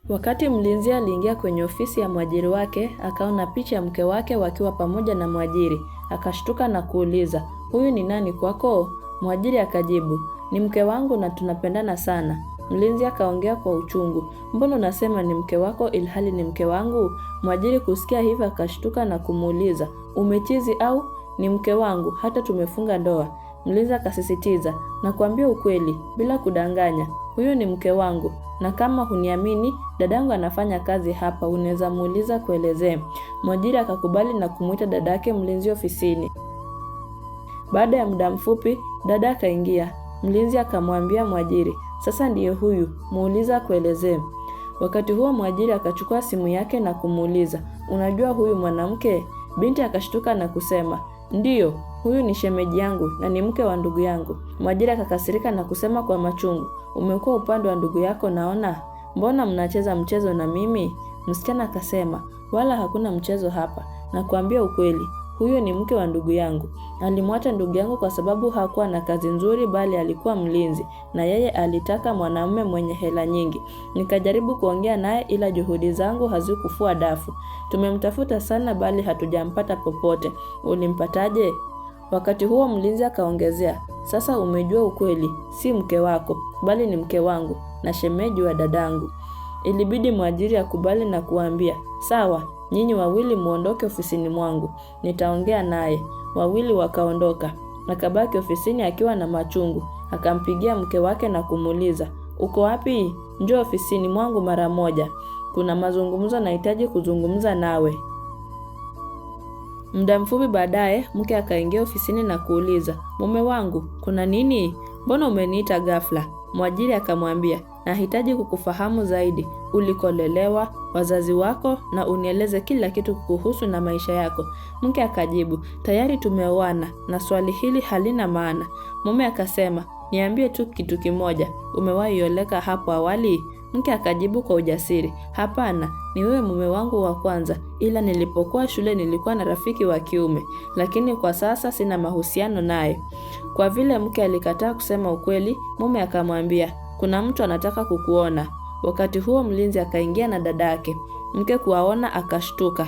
Wakati mlinzi aliingia kwenye ofisi ya mwajiri wake, akaona picha ya mke wake wakiwa pamoja na mwajiri. Akashtuka na kuuliza, "Huyu ni nani kwako?" Mwajiri akajibu, "Ni mke wangu na tunapendana sana." Mlinzi akaongea kwa uchungu, "Mbona unasema ni mke wako ilhali ni mke wangu?" Mwajiri kusikia hivyo akashtuka na kumuuliza, "Umechizi au?" "Ni mke wangu, hata tumefunga ndoa." Mlinzi akasisitiza, "Nakwambia ukweli bila kudanganya. Huyo ni mke wangu, na kama huniamini, dadangu anafanya kazi hapa, unaweza muuliza kuelezea." Mwajiri akakubali na kumuita dadake mlinzi ofisini. Baada ya muda mfupi, dada akaingia. Mlinzi akamwambia mwajiri, "Sasa ndiye huyu, muuliza kuelezea." Wakati huo mwajiri akachukua simu yake na kumuuliza, "Unajua huyu mwanamke?" Binti akashtuka na kusema, "Ndiyo, huyu ni shemeji yangu na ni mke wa ndugu yangu." Mwajiri akakasirika na kusema kwa machungu, "Umekuwa upande wa ndugu yako naona. Mbona mnacheza mchezo na mimi?" Msichana akasema, "Wala hakuna mchezo hapa. Nakuambia ukweli. Huyo ni mke wa ndugu yangu. Alimwacha ndugu yangu kwa sababu hakuwa na kazi nzuri bali alikuwa mlinzi, na yeye alitaka mwanamume mwenye hela nyingi. Nikajaribu kuongea naye ila juhudi zangu hazikufua dafu. Tumemtafuta sana bali hatujampata popote. Ulimpataje?" Wakati huo mlinzi akaongezea, "Sasa umejua ukweli, si mke wako, bali ni mke wangu na shemeji wa dadangu." Ilibidi mwajiri akubali na kuambia, "Sawa, nyinyi wawili muondoke ofisini mwangu. Nitaongea naye." Wawili wakaondoka. Akabaki ofisini akiwa na machungu. Akampigia mke wake na kumuuliza, "Uko wapi? Njoo ofisini mwangu mara moja. Kuna mazungumzo nahitaji kuzungumza nawe." Muda mfupi baadaye, mke akaingia ofisini na kuuliza, "Mume wangu, kuna nini? Mbona umeniita ghafla?" Mwajiri akamwambia, "Nahitaji kukufahamu zaidi, ulikolelewa, wazazi wako na unieleze kila kitu kuhusu na maisha yako." Mke akajibu, "Tayari tumeoana na swali hili halina maana." Mume akasema, "Niambie tu kitu kimoja, umewahi oleka hapo awali?" Mke akajibu kwa ujasiri, "Hapana, ni wewe mume wangu wa kwanza, ila nilipokuwa shule nilikuwa na rafiki wa kiume, lakini kwa sasa sina mahusiano naye." Kwa vile mke alikataa kusema ukweli, mume akamwambia, "Kuna mtu anataka kukuona." Wakati huo mlinzi akaingia na dadake. Mke kuwaona akashtuka.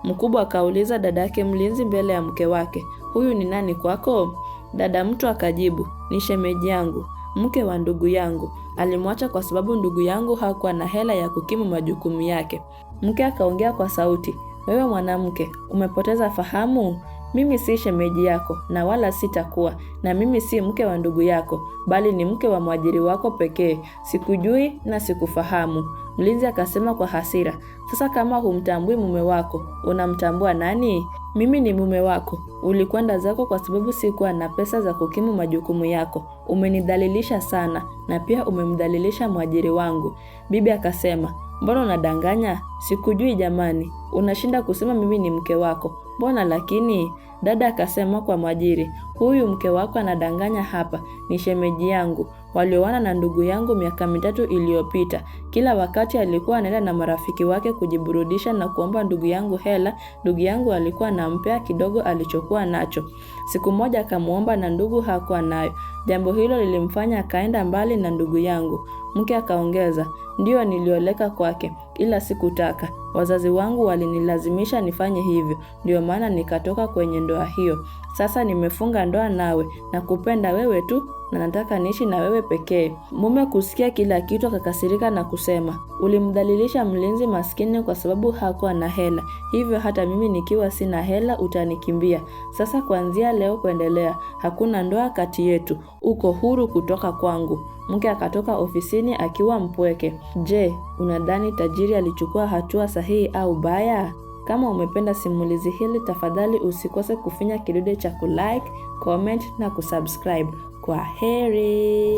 Mkubwa akauliza dadake mlinzi mbele ya mke wake, "Huyu ni nani kwako?" Dada mtu akajibu, "Ni shemeji yangu, mke wa ndugu yangu. Alimwacha kwa sababu ndugu yangu hakuwa na hela ya kukimu majukumu yake." Mke akaongea kwa sauti, "Wewe mwanamke, umepoteza fahamu? Mimi si shemeji yako na wala sitakuwa, na mimi si mke wa ndugu yako, bali ni mke wa mwajiri wako pekee. Sikujui na sikufahamu." Mlinzi akasema kwa hasira, "Sasa kama humtambui mume wako, unamtambua nani? Mimi ni mume wako. Ulikwenda zako kwa sababu sikuwa na pesa za kukimu majukumu yako. Umenidhalilisha sana na pia umemdhalilisha mwajiri wangu." Bibi akasema, "Mbona unadanganya? Sikujui jamani. Unashinda kusema mimi ni mke wako. Mbona lakini?" Dada akasema kwa mwajiri, "Huyu mke wako anadanganya hapa, ni shemeji yangu. Walioana na ndugu yangu miaka 3 iliyopita. Kila wakati alikuwa anaenda na marafiki wake kujiburudisha na kuomba ndugu yangu hela. Ndugu yangu alikuwa anampea kidogo alichokuwa nacho. Siku moja akamuomba na ndugu hakuwa nayo. Jambo hilo lilimfanya akaenda mbali na ndugu yangu." Mke akaongeza, "Ndio nilioleka kwake, ila sikutaka. Wazazi wangu walinilazimisha nifanye hivyo, ndio maana nikatoka kwenye ndoa hiyo. Sasa nimefunga ndoa nawe na kupenda wewe tu na nataka niishi na wewe pekee." Mume kusikia kila kitu akakasirika na kusema, "Ulimdhalilisha mlinzi maskini kwa sababu hakuwa na hela. Hivyo hata mimi nikiwa sina hela utanikimbia. Sasa kuanzia leo kuendelea, hakuna ndoa kati yetu. Uko huru kutoka kwangu." Mke akatoka ofisini akiwa mpweke. Je, unadhani tajiri alichukua hatua sahihi au baya? Kama umependa simulizi hili, tafadhali usikose kufinya kidude cha kulike, comment na kusubscribe. Kwa heri.